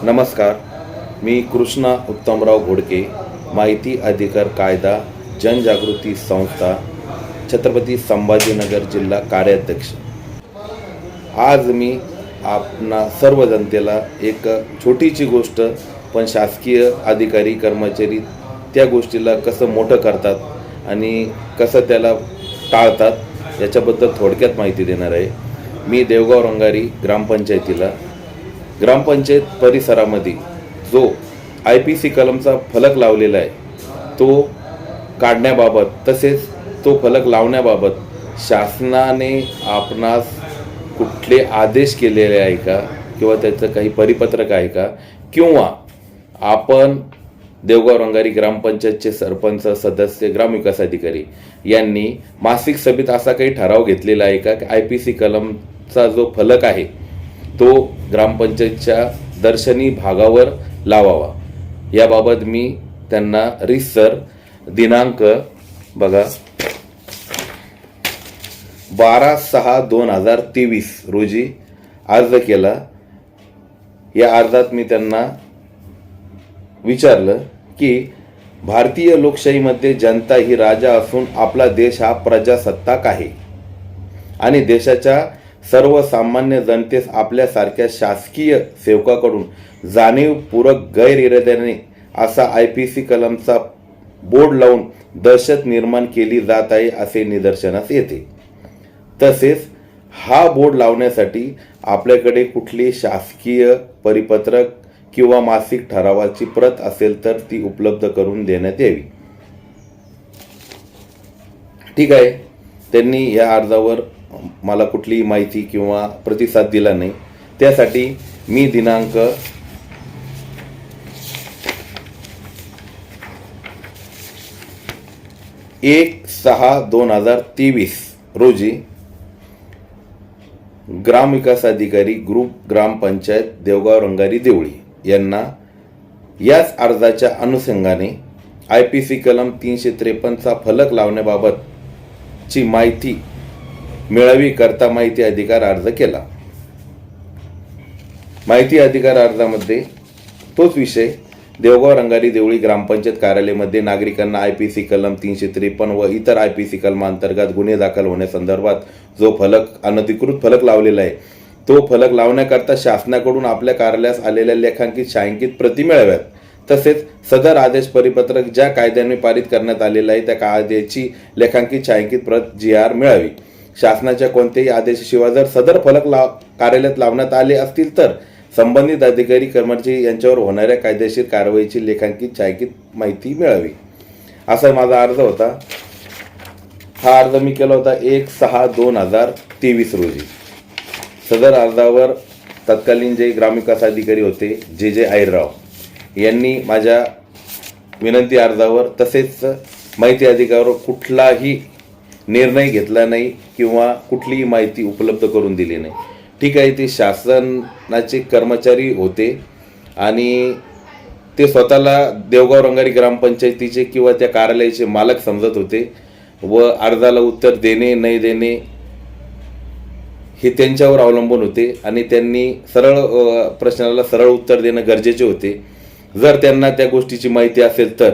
नमस्कार. मी कृष्णा उत्तमराव घोडके, माहिती अधिकार कायदा जनजागृती संस्था, छत्रपती संभाजीनगर जिल्हा कार्याध्यक्ष. आज मी आपणा सर्व जनतेला एक छोटीशी गोष्ट, पण शासकीय अधिकारी कर्मचारी त्या गोष्टीला कसं मोठं करतात आणि कसं त्याला टाळतात याच्याबद्दल थोडक्यात माहिती देणार आहे. मी देवगाव रंगारी ग्रामपंचायत परिसरामध्ये जो IPC कलमचा फलक लावलेला आहे तो काढण्याबाबत, तसेच तो फलक लावण्याबाबत शासनाने आपणास कुठले आदेश केलेले आहे का, किंवा त्याचं काही परिपत्रक आहे का, किंवा आपण देवगाव रंगारी ग्रामपंचायतचे सरपंच, सदस्य, ग्रामविकास अधिकारी यांनी मासिक सभेत असा काही ठराव घेतलेला आहे का की IPC कलमचा जो फलक आहे तो ग्रामपंचायतच्या दर्शनी भागावर लावावा. याबाबत मी त्यांना रितसर दिनांक बघा 12/6/2023 रोजी अर्ज केला. या अर्जात मी त्यांना विचारलं की भारतीय लोकशाहीमध्ये जनता ही राजा असून आपला देश हा प्रजासत्ताक आहे आणि देशाच्या सर्वसामान्य जनतेस आपल्यासारख्या शासकीय सेवकाकडून जाणीवपूर्वक गैरइराद्याने असा IPC कलमचा बोर्ड लावून दहशत निर्माण केली जात आहे असे निदर्शनास येते. तसेच हा बोर्ड लावण्यासाठी आपल्याकडे कुठली शासकीय परिपत्रक किंवा मासिक ठरावाची प्रत असेल तर ती उपलब्ध करून देण्यात यावी. ठीक आहे. त्यांनी या अर्जावर मला कुठलीही माहिती किंवा प्रतिसाद दिला नाही. त्यासाठी मी दिनांक 1/6/2023 रोजी ग्रामविकास अधिकारी ग्रुप ग्रामपंचायत देवगाव रंगारी देवळी यांना याच अर्जाच्या अनुषंगाने IPC कलम 353चा फलक लावण्याबाबतची माहिती मिळावी करता माहिती अधिकार अर्ज केला. माहिती अधिकार अर्जामध्ये तोच विषय देवगाव रंगारी देवळी ग्रामपंचायत कार्यालयामध्ये नागरिकांना IPC कलम 353 व इतर IPC कलमांतर्गत गुन्हे दाखल होण्यासंदर्भात जो अनधिकृत फलक लावलेला आहे तो फलक लावण्याकरता शासनाकडून आपल्या कार्यालयास आलेल्या लेखांकित छायांकित प्रती मिळाव्यात. तसेच सदर आदेश परिपत्रक ज्या कायद्याने पारित करण्यात आलेला आहे त्या कायद्याची लेखांकित छायांकित प्रत GR मिळावी. शासनाच्या कोणत्याही आदेशाशिवाय जर सदर फलक कार्यालयात लावण्यात आले असतील तर संबंधित अधिकारी कर्मचारी यांच्यावर होणाऱ्या कायदेशीर कारवाईची लेखांकित छायांकित माहिती मिळावी. असा माझा अर्ज होता. हा अर्ज मी केला होता 1/6/2023 रोजी. सदर अर्जावर तत्कालीन जे ग्रामविकास अधिकारी होते जे आयरराव यांनी माझ्या विनंती अर्जावर तसेच माहिती अधिकारावर कुठलाही निर्णय घेतला नाही किंवा कुठलीही माहिती उपलब्ध करून दिली नाही. ठीक आहे. ते शासनाचे कर्मचारी होते आणि ते स्वतःला देवगाव रंगारी ग्रामपंचायतीचे किंवा त्या कार्यालयाचे मालक समजत होते व अर्जाला उत्तर देणे नाही देणे हे त्यांच्यावर अवलंबून होते आणि त्यांनी प्रश्नाला सरळ उत्तर देणं गरजेचे होते. जर त्यांना त्या गोष्टीची माहिती असेल तर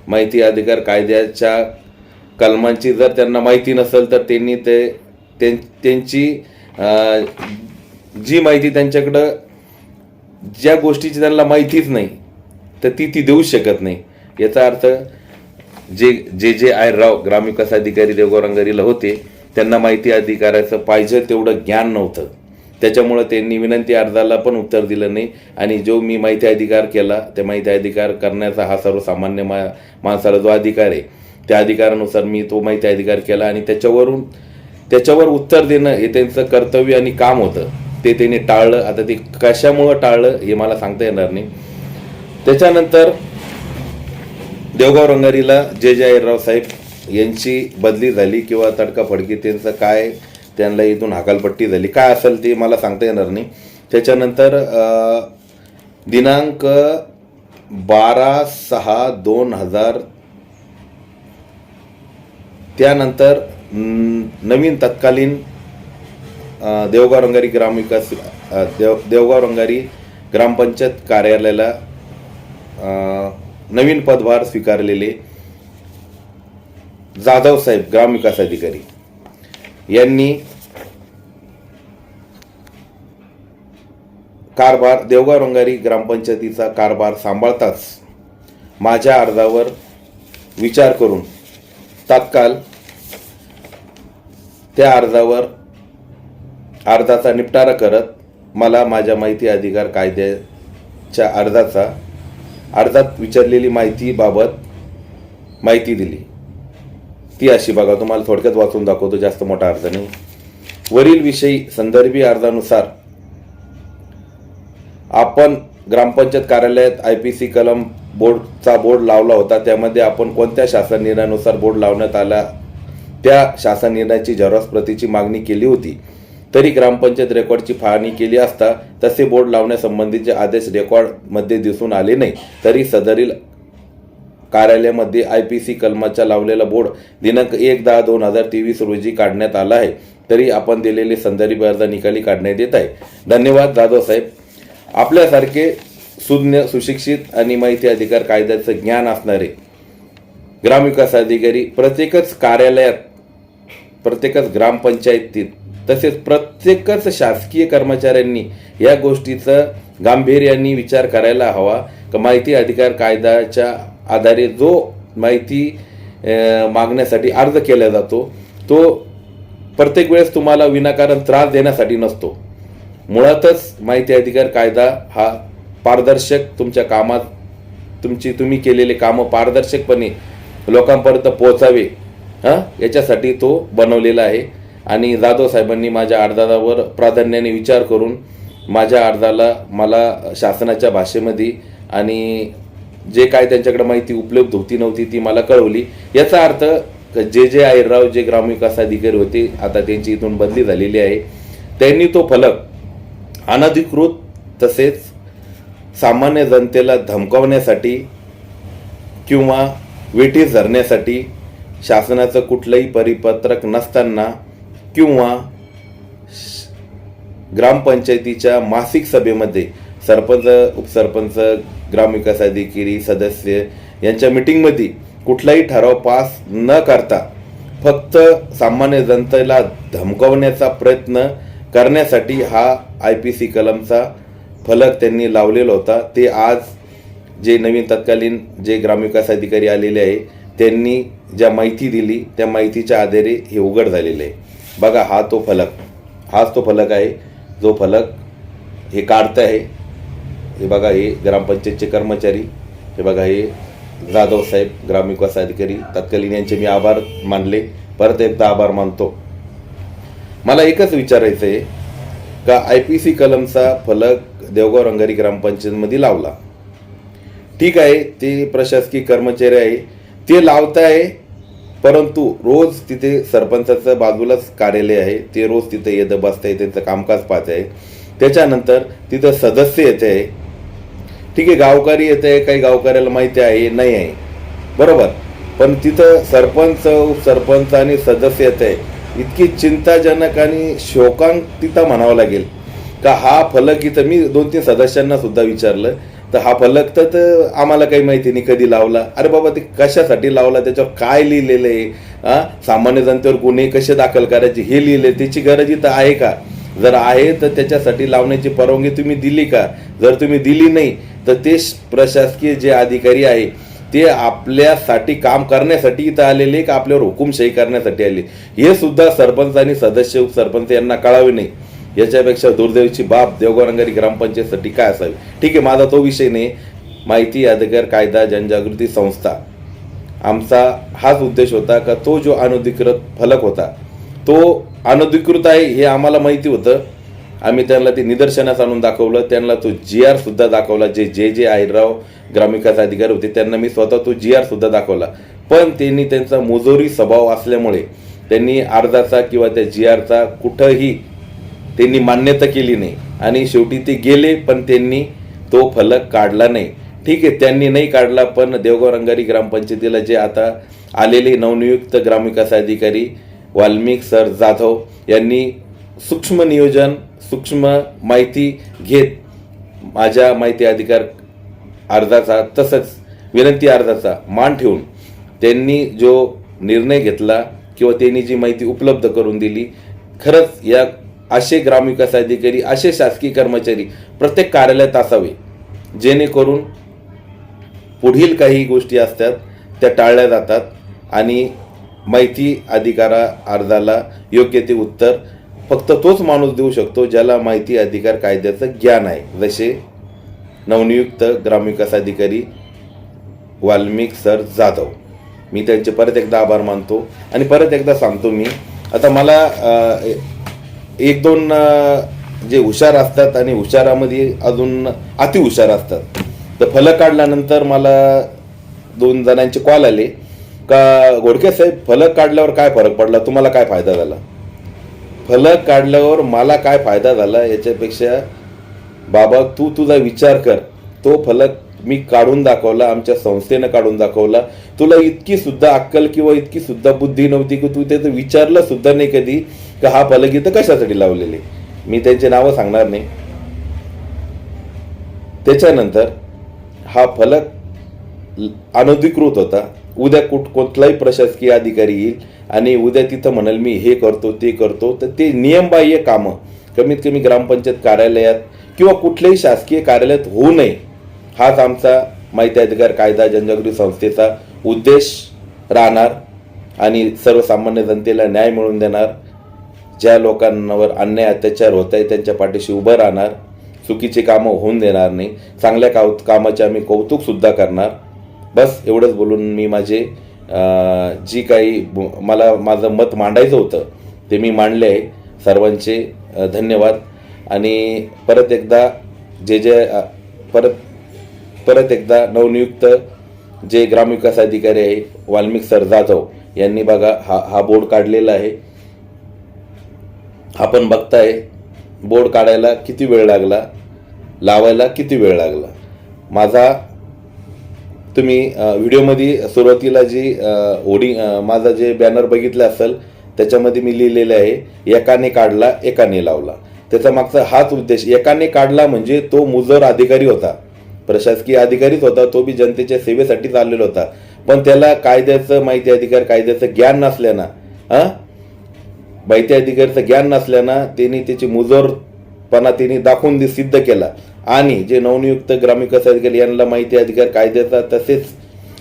माहिती अधिकार कायद्याच्या कलमांची जर त्यांना माहिती नसेल तर त्यांनी त्यांची जी माहिती त्यांच्याकडं ज्या गोष्टीची त्यांना माहितीच नाही तर ती देऊ शकत नाही. याचा अर्थ जे आयरराव ग्रामविकास अधिकारी देवगाव रंगारीला होते त्यांना माहिती अधिकाराचं पाहिजे तेवढं ज्ञान नव्हतं. त्याच्यामुळं त्यांनी विनंती अर्जाला पण उत्तर दिलं नाही आणि जो मी माहिती अधिकार केला त्या माहिती अधिकार करण्याचा हा सर्वसामान्य माणसाला जो अधिकार आहे त्या अधिकारानुसार मी तो माहिती अधिकार केला आणि त्याच्यावर उत्तर देणं हे त्यांचं कर्तव्य आणि काम होतं. ते त्यांनी टाळलं. आता ते कशामुळं टाळलं हे मला सांगता येणार नाही. त्याच्यानंतर देवगाव रंगारीला जे आयरराव साहेब यांची बदली झाली किंवा तडकाफडकी त्यांचं काय त्यांना इथून हकालपट्टी झाली काय असेल ते मला सांगता येणार नाही. त्याच्यानंतर दिनांक 12/6/2000 त्यानंतर नवीन तत्कालीन देवगाव रंगारी ग्रामपंचायत कार्यालयाला नवीन पदभार स्वीकारलेले जाधव साहेब ग्रामविकास अधिकारी यांनी कारभार देवगाव रंगारी ग्रामपंचायतीचा कारभार सांभाळताच माझ्या अर्जावर विचार करून तात्काळ त्या अर्जाचा निपटारा करत मला माझ्या माहिती अधिकार कायद्याच्या अर्जात विचारलेली माहितीबाबत माहिती दिली. ती अशी बघा, तुम्हाला थोडक्यात वाचून दाखवतो, जास्त मोठा अर्ज नाही. वरील विषयी संदर्भी अर्जानुसार आपण ग्रामपंचायत कार्यालयात IPC कलम बोर्डचा बोर्ड लावला होता. त्यामध्ये आपण कोणत्या शासन निर्णयानुसार बोर्ड लावण्यात आला त्या शासन निर्णयाची झेरॉक्स प्रतीची मागणी केली होती. तरी ग्रामपंचायत रेकॉर्डची पाहणी केली असता तसे बोर्ड लावण्यासंबंधीचे आदेश रेकॉर्डमध्ये दिसून आले नाही. तरी सदरील कार्यालयामध्ये IPC कलमाचा लावलेला बोर्ड दिनांक 1/10/2023 रोजी काढण्यात आला आहे. तरी आपण दिलेले संदर्भ अर्ज निकाली काढण्यात येत आहे. धन्यवाद जाधव साहेब. आपल्यासारखे सुज्ञ, सुशिक्षित आणि माहिती अधिकार कायद्याचं ज्ञान असणारे ग्रामविकास अधिकारी प्रत्येकच कार्यालयात, प्रत्येकच ग्रामपंचायतीत, तसेच प्रत्येकच शासकीय कर्मचाऱ्यांनी या गोष्टीचं गांभीर्याने विचार करायला हवा की माहिती अधिकार कायद्याच्या आधारे जो माहिती मागण्यासाठी अर्ज केला जातो तो प्रत्येक वेळेस तुम्हाला विनाकारण त्रास देण्यासाठी नसतो. मुळातच माहिती अधिकार कायदा हा पारदर्शक, तुमच्या कामात तुम्ही केलेले कामं पारदर्शकपणे लोकांपर्यंत पोहोचावे याच्यासाठी तो बनवलेला आहे. आणि जाधव साहेबांनी माझ्या अर्जावर प्राधान्याने विचार करून माझ्या अर्जाला मला शासनाच्या भाषेमध्ये आणि जे काय त्यांच्याकडे माहिती उपलब्ध होती नव्हती ती मला कळवली. याचा अर्थ जे आहिरराव जे ग्रामविकास अधिकारी होते, आता त्यांची इथून बदली झालेली आहे, त्यांनी तो फलक अनधिकृत तसेच सामान्य जनतेला धमकावण्यासाठी किंवा वेठीस धरण्यासाठी शासनाचं कुठलंही परिपत्रक नसताना किंवा ग्रामपंचायतीच्या मासिक सभेमध्ये सरपंच, उपसरपंच, ग्रामविकास अधिकारी, सदस्य यांच्या मीटिंगमध्ये कुठलाही ठराव पास न करता फक्त सामान्य जनतेला धमकावण्याचा प्रयत्न करण्यासाठी हा IPC कलमचा फलक त्यांनी लावलेला होता. ते आज जे नवीन तत्कालीन जे ग्रामविकास अधिकारी आलेले आहे त्यांनी ज्या माहिती दिली त्या माहितीच्या आधारे हे उघड झालेले आहे. बघा, हाच तो फलक आहे जो फलक हे काढत आहे. हे बघा, हे ग्रामपंचायतचे कर्मचारी, हे बघा, हे जाधव साहेब ग्रामविकास अधिकारी तत्कालीन यांचे मी आभार मानले, परत एकदा आभार मानतो. मला एकच विचारायचं आहे का IPC कलमचा फलक देवगाव रंगारी ग्रामपंचायतमध्ये लावला, ठीक आहे, ते प्रशासकीय कर्मचारी आहे, ते लावताय, परंतु रोज तिथे सरपंचाचं बाजूलाच कार्यालय आहे, ते रोज तिथे येतं बसताय, त्यांचं कामकाज पाहत आहे. त्याच्यानंतर तिथं सदस्य येत आहे, ठीक आहे, गावकरी येत आहे, काही गावकऱ्याला माहिती आहे नाही आहे, बरोबर, पण तिथं सरपंच, उपसरपंच आणि सदस्य येत आहे. इतकी चिंताजनक आणि शोकांतिता म्हणावं लागेल का हा फलक इथं मी 2-3 सदस्यांना सुद्धा विचारलं तर हा फलक तर आम्हाला काही माहिती नाही कधी लावला. अरे बाबा, ते कशासाठी लावला, त्याच्यावर काय लिहिलेलं आहे, सामान्य जनतेवर गुन्हे कसे दाखल करायचे हे लिहिले, त्याची गरज इथं आहे का? जर आहे तर त्याच्यासाठी लावण्याची परवानगी तुम्ही दिली का? जर तुम्ही दिली नाही तर ते प्रशासकीय जे अधिकारी आहे ते आपल्यासाठी काम करण्यासाठी इथं आलेले का आपल्यावर हुकुमशाही करण्यासाठी आले हे सुद्धा सरपंच आणि सदस्य, उपसरपंच यांना कळावे नाही. याच्यापेक्षा दुर्दैवाची बाब देवगाव रंगारी ग्रामपंचायतसाठी काय असावी? ठीक आहे, माझा तो विषय नाही. माहिती अधिकार कायदा जनजागृती संस्था, आमचा हाच उद्देश होता का तो जो अनधिकृत फलक होता तो अनधिकृत आहे हे आम्हाला माहिती होतं. आम्ही त्यांना ते निदर्शनास आणून दाखवलं, त्यांना तो GR सुद्धा दाखवला. जे आहिरराव ग्रामविकास अधिकारी होते त्यांना मी स्वतः तो GR सुद्धा दाखवला. पण त्यांनी त्यांचा मुजोरी स्वभाव असल्यामुळे त्यांनी अर्जाचा किंवा त्या GRचा कुठंही त्यांनी मान्यता केली नाही आणि शेवटी ते गेले, पण त्यांनी तो फलक काढला नाही. ठीक आहे, त्यांनी नाही काढला, पण देवगाव रंगारी ग्रामपंचायतीला जे आता आलेले नवनियुक्त ग्रामविकास अधिकारी वाल्मिक सर जाधव यांनी सूक्ष्म नियोजन, सूक्ष्म माहिती घेत माझ्या माहिती अधिकार अर्जाचा तसंच विनंती अर्जाचा मान ठेवून त्यांनी जो निर्णय घेतला किंवा त्यांनी जी माहिती उपलब्ध करून दिली, खरंच या असे ग्रामविकास अधिकारी, असे शासकीय कर्मचारी प्रत्येक कार्यालयात असावे, जेणेकरून पुढील काही गोष्टी असतात त्या टाळल्या जातात आणि माहिती अधिकार अर्जाला योग्य ते उत्तर फक्त तोच माणूस देऊ शकतो ज्याला माहिती अधिकार कायद्याचं ज्ञान आहे, जसे नवनियुक्त ग्रामविकास अधिकारी वाल्मिक सर जाधव. मी त्यांचे परत एकदा आभार मानतो आणि परत एकदा सांगतो, मी आता मला एक दोन जे हुशार असतात आणि हुशारामध्ये अजून अतिहुशार असतात, तर फलक काढल्यानंतर मला 2 जणांचे कॉल आले का घोडके साहेब फलक काढल्यावर काय फरक पडला, तुम्हाला काय फायदा झाला. फलक काढल्यावर मला काय फायदा झाला याच्यापेक्षा बाबा तू तुझा विचार कर. तो फलक मी काढून दाखवला, आमच्या संस्थेनं काढून दाखवला. तुला इतकी सुद्धा अक्कल किंवा इतकी सुद्धा बुद्धी नव्हती की तू त्याचं विचारलं सुद्धा नाही कधी का हा फलक इथं कशासाठी लावलेले. मी त्यांचे नावं सांगणार नाही. त्याच्यानंतर हा फलक अनधिकृत होता. उद्या कुठलाही प्रशासकीय अधिकारी येईल आणि उद्या तिथं म्हणाल मी हे करतो ते करतो, तर ते नियमबाह्य कामं कमीत कमी ग्रामपंचायत कार्यालयात किंवा कुठल्याही शासकीय कार्यालयात होऊ नये, हाच आमचा माहिती अधिकार कायदा जनजागृती संस्थेचा उद्देश राहणार आणि सर्वसामान्य जनतेला न्याय मिळवून देणार. ज्या लोकांवर अन्याय अत्याचार होत आहे त्यांच्या पाठीशी उभं राहणार. चुकीची कामं होऊन देणार नाही. चांगल्या कामाचे आम्ही कौतुकसुद्धा करणार. बस एवढंच बोलून मी माझे जी काही मला माझं मत मांडायचं होतं ते मी मांडले आहे. सर्वांचे धन्यवाद. आणि परत एकदा परत एकदा नवनियुक्त जे ग्रामविकास अधिकारी आहे वाल्मिक सर जाधव यांनी बघा हा बोर्ड काढलेला आहे. आपण बघताय बोर्ड काढायला किती वेळ लागला, लावायला किती वेळ लागला. माझा तुम्ही व्हिडिओमध्ये सुरुवातीला जी माझा जे बॅनर बघितला असेल त्याच्यामध्ये मी लिहिलेलं आहे एकाने काढला एकाने लावला. त्याचा मागचा हाच उद्देश. एकाने काढला म्हणजे तो मुजोर अधिकारी होता, प्रशासकीय अधिकारीच होता, तो बी जनतेच्या सेवेसाठी चाललेला होता. पण त्याला कायद्याचं माहिती अधिकार कायद्याचं ज्ञान नसल्यानं माहिती अधिकाराचं ज्ञान नसल्यानं त्यांनी त्याची मुजोरपणा त्यांनी दाखवून सिद्ध केला. आणि जे नवनियुक्त ग्रामविकास अधिकारी यांना माहिती अधिकार कायद्याचा तसेच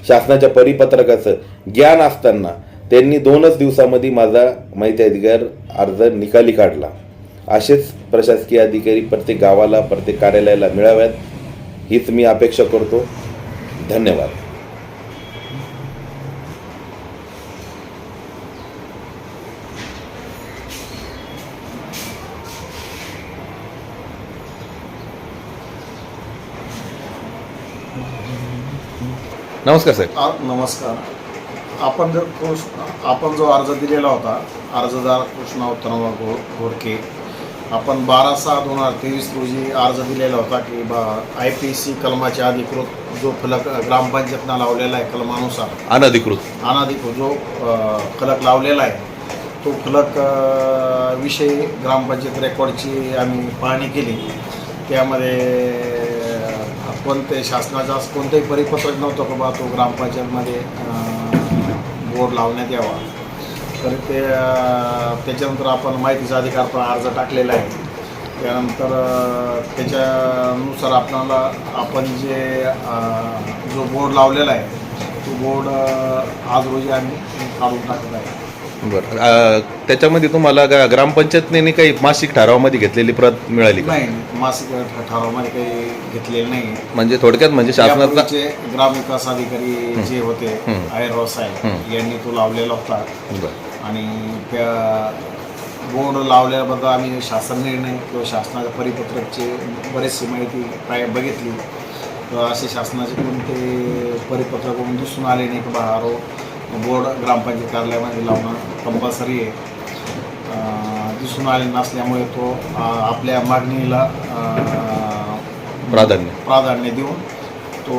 शासनाच्या परिपत्रकाचं ज्ञान असताना त्यांनी 2च दिवसामध्ये माझा माहिती अधिकार अर्ज निकाली काढला. असेच प्रशासकीय अधिकारी प्रत्येक गावाला प्रत्येक कार्यालयाला मिळाव्यात हीच मी अपेक्षा करतो. धन्यवाद. नमस्कार साहेब. नमस्कार. आपण जो अर्ज दिलेला होता, अर्जदार कृष्णा उत्तमराव घोडके, आपण 12/6/2023 रोजी अर्ज दिलेला होता की IPC कलमाच्या अधिकृत जो फलक ग्रामपंचायतनं लावलेला आहे कलमानुसार अनधिकृत जो फलक लावलेला आहे तो फलक विषयी ग्रामपंचायत रेकॉर्डची आम्ही पाहणी केली. त्यामध्ये कोणते शासनाचा कोणतेही परिपत्रक नव्हतं की बा तो ग्रामपंचायतमध्ये बोर्ड लावण्यात यावा. तर त्याच्यानंतर आपण माहितीचा अधिकार अर्ज टाकलेला आहे. त्यानंतर त्याच्यानुसार आपण जो बोर्ड लावलेला आहे तो बोर्ड आज रोजी आम्ही काढून टाकत आहे. बरं. त्याच्यामध्ये तुम्हाला ग्रामपंचायतने काही मासिक ठरावामध्ये घेतलेली प्रत मिळाली? नाही, मासिक ठरावामध्ये काही घेतलेलं नाही. म्हणजे थोडक्यात म्हणजे शासनाचा ग्रामविकास अधिकारी जे होते आयरराव साहेब यांनी तो लावलेला होता. आणि त्या बोर्ड लावल्याबद्दल आम्ही शासन निर्णय किंवा शासनाच्या परिपत्रकची बरीचशी माहिती बघितली. तर असे शासनाचे कोणते परिपत्रक दिसून आले नाही की बाहेर बोर्ड ग्रामपंचायत कार्यालयामध्ये लावणं कंपल्सरी आहे. दिसून आले नसल्यामुळे तो आपल्या मागणीला प्राधान्य देऊन तो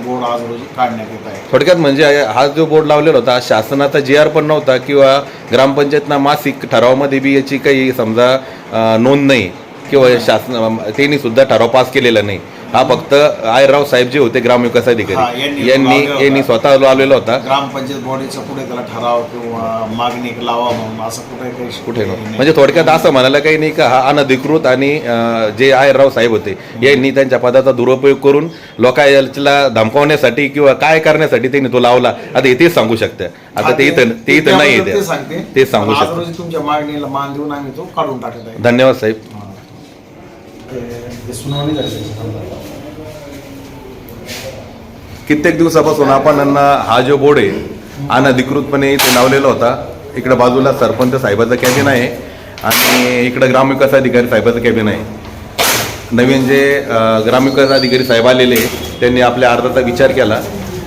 बोर्ड आज रोजी काढण्यात येत आहे. थोडक्यात म्हणजे हा जो बोर्ड लावलेला होता शासनाचा GR पण नव्हता किंवा ग्रामपंचायतना मासिक ठरावामध्ये बी याची काही समजा नोंद नाही, किंवा शासन त्यांनी सुद्धा ठराव पास केलेला नाही. हा फक्त आयराव साहेब जे होते ग्रामविकास हा, अधिकारी यांनी यांनी लावलेला स्वतः लावलेला होता. ग्रामपंचायत बॉडीच्या पुढे त्याला ठराव किंवा मागणी लावा म्हणून असं कुठे म्हणजे थोडक्यात असं म्हणायला काही नाही का हा अनधिकृत आणि जे आयराव साहेब होते यांनी त्यांच्या पदाचा दुरुपयोग करून लोकांना धमकावण्यासाठी किंवा काय करण्यासाठी त्यांनी तो लावला. आता तेच सांगू शकते. आता ते इथं नाही ते सांगते तेच सांगू आज शकते. रोजी तुमच्या मागणीला मान देऊन आम्ही तो काढून टाकत आहे. धन्यवाद साहेब. सुनावणी झाली. कित्येक दिवसापासून आपण यांना हा जो बोर्ड आहे अनधिकृतपणे इथे लावलेला होता. इकडे बाजूला सरपंच साहेबाचं कॅबिन आहे आणि इकडे ग्रामविकास अधिकारी साहेबाचं कॅबिन आहे. नवीन जे ग्रामविकास अधिकारी साहेब आलेले त्यांनी आपल्या अर्जाचा विचार केला.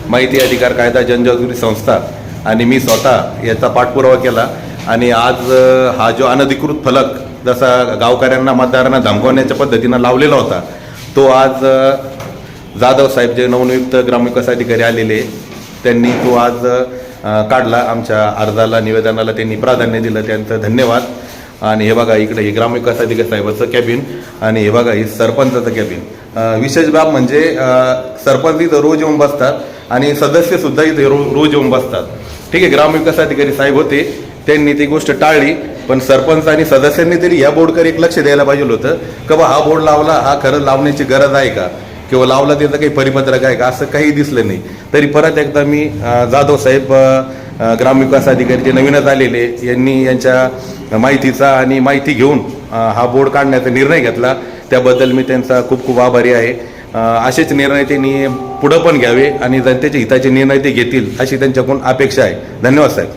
माहिती अधिकार कायदा जनजागृती संस्था आणि मी स्वतः याचा पाठपुरावा केला आणि आज हा जो अनधिकृत फलक जसा गावकऱ्यांना मतदारांना धमकावण्याच्या पद्धतीनं लावलेला होता तो आज जाधव साहेब जे नवनियुक्त ग्रामविकास अधिकारी आलेले त्यांनी तो आज काढला. आमच्या अर्जाला निवेदनाला त्यांनी प्राधान्य दिलं, त्यांचं धन्यवाद. आणि हे बघा इकडे हे ग्रामविकास अधिकारी साहेबाचं कॅबिन आणि हे बघा हे सरपंचाचं कॅबिन. विशेष बाब म्हणजे सरपंच इथं रोज येऊन बसतात आणि सदस्यसुद्धा इथे रोज येऊन बसतात. ठीक आहे, ग्रामविकास अधिकारी साहेब होते त्यांनी ती गोष्ट टाळली, पण सरपंच आणि सदस्यांनी तरी या बोर्डकडे एक लक्ष द्यायला पाहिजे होतं की बा हा बोर्ड लावला, हा खरं लावण्याची गरज आहे का किंवा लावला त्याचं काही परिपत्रक आहे का, असं काही दिसलं नाही. तरी परत एकदा मी जाधव साहेब ग्रामविकास अधिकारी जे नवीनच आलेले यांनी यांच्या माहितीचा आणि माहिती घेऊन हा बोर्ड काढण्याचा निर्णय घेतला. त्याबद्दल मी त्यांचा खूप खूप आभारी आहे. असेच निर्णय त्यांनी पुढं पण घ्यावे आणि जनतेच्या हिताचे निर्णय ते घेतील अशी त्यांच्याकडून अपेक्षा आहे. धन्यवाद साहेब.